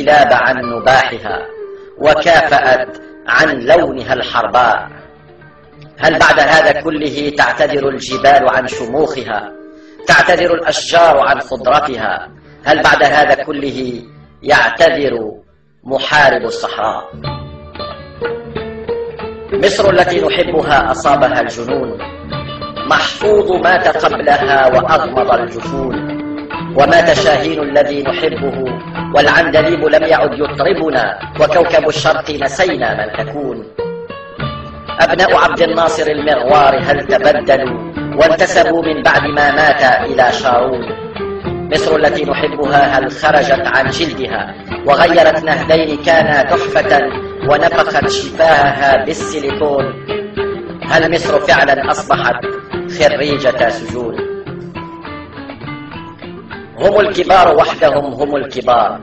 الكلاب عن نباحها وكافأت عن لونها الحرباء. هل بعد هذا كله تعتذر الجبال عن شموخها؟ تعتذر الأشجار عن خضرتها؟ هل بعد هذا كله يعتذر محارب الصحراء؟ مصر التي نحبها أصابها الجنون، محفوظ مات قبلها وأغمض الجفون، ومات شاهين الذي نحبه، والعندليب لم يعد يطربنا، وكوكب الشرق نسينا من تكون. أبناء عبد الناصر المغوار هل تبدلوا وانتسبوا من بعد ما مات إلى شارون؟ مصر التي نحبها هل خرجت عن جلدها وغيرت نهدين كانا تحفة ونفخت شفاهها بالسيليكون؟ هل مصر فعلا أصبحت خريجة سجون؟ هم الكبار وحدهم، هم الكبار،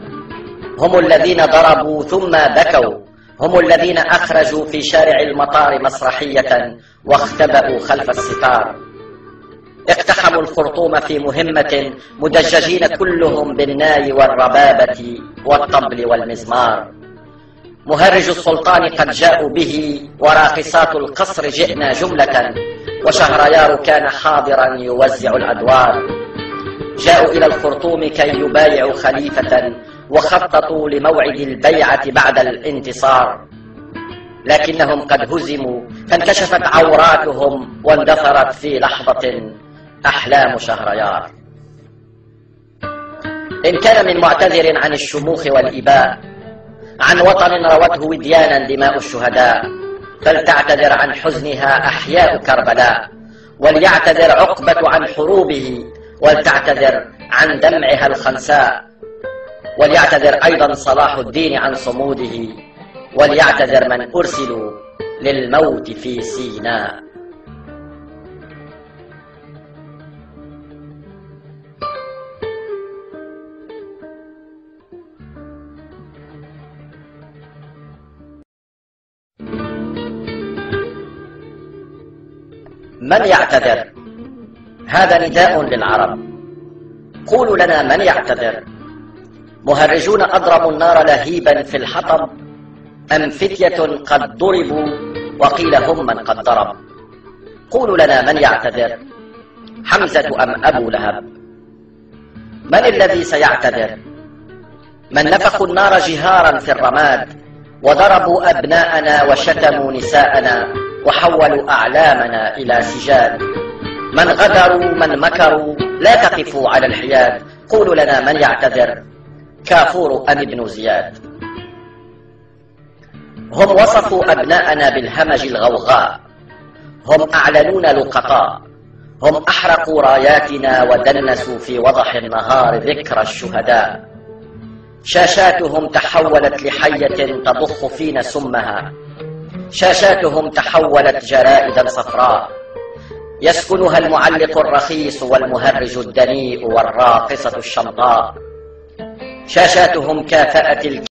هم الذين ضربوا ثم بكوا، هم الذين أخرجوا في شارع المطار مسرحية واختبأوا خلف الستار. اقتحموا الخرطوم في مهمة مدججين كلهم بالناي والربابة والطبل والمزمار. مهرج السلطان قد جاءوا به، وراقصات القصر جئنا جملة، وشهريار كان حاضرا يوزع الأدوار. جاءوا إلى الخرطوم كي يبايعوا خليفة، وخططوا لموعد البيعة بعد الانتصار، لكنهم قد هزموا فانكشفت عوراتهم واندثرت في لحظة أحلام شهريار. إن كان من معتذر عن الشموخ والإباء، عن وطن روته وديانا دماء الشهداء، فلتعتذر عن حزنها أحياء كربلاء، وليعتذر عقبة عن حروبه، ولتعتذر عن دمعها الخنساء، وليعتذر أيضا صلاح الدين عن صموده، وليعتذر من أرسلوا للموت في سيناء. من يعتذر؟ هذا نداء للعرب. قولوا لنا من يعتذر؟ مهرجون أضرموا النار لهيبا في الحطب، أم فتية قد ضربوا وقيل هم من قد ضرب؟ قولوا لنا من يعتذر؟ حمزة أم أبو لهب؟ من الذي سيعتذر؟ من نفخوا النار جهارا في الرماد، وضربوا أبناءنا وشتموا نساءنا، وحولوا أعلامنا إلى سجاد. من غدروا، من مكروا، لا تقفوا على الحياد. قولوا لنا من يعتذر؟ كافور أم ابن زياد؟ هم وصفوا أبناءنا بالهمج الغوغاء، هم أعلنون لقطاء، هم أحرقوا راياتنا ودنسوا في وضح النهار ذكرى الشهداء. شاشاتهم تحولت لحية تضخ فينا سمها، شاشاتهم تحولت جرائدا صفراء، يسكنها المعلق الرخيص والمهرج الدنيء والراقصة الشمطاء. شاشاتهم كافأت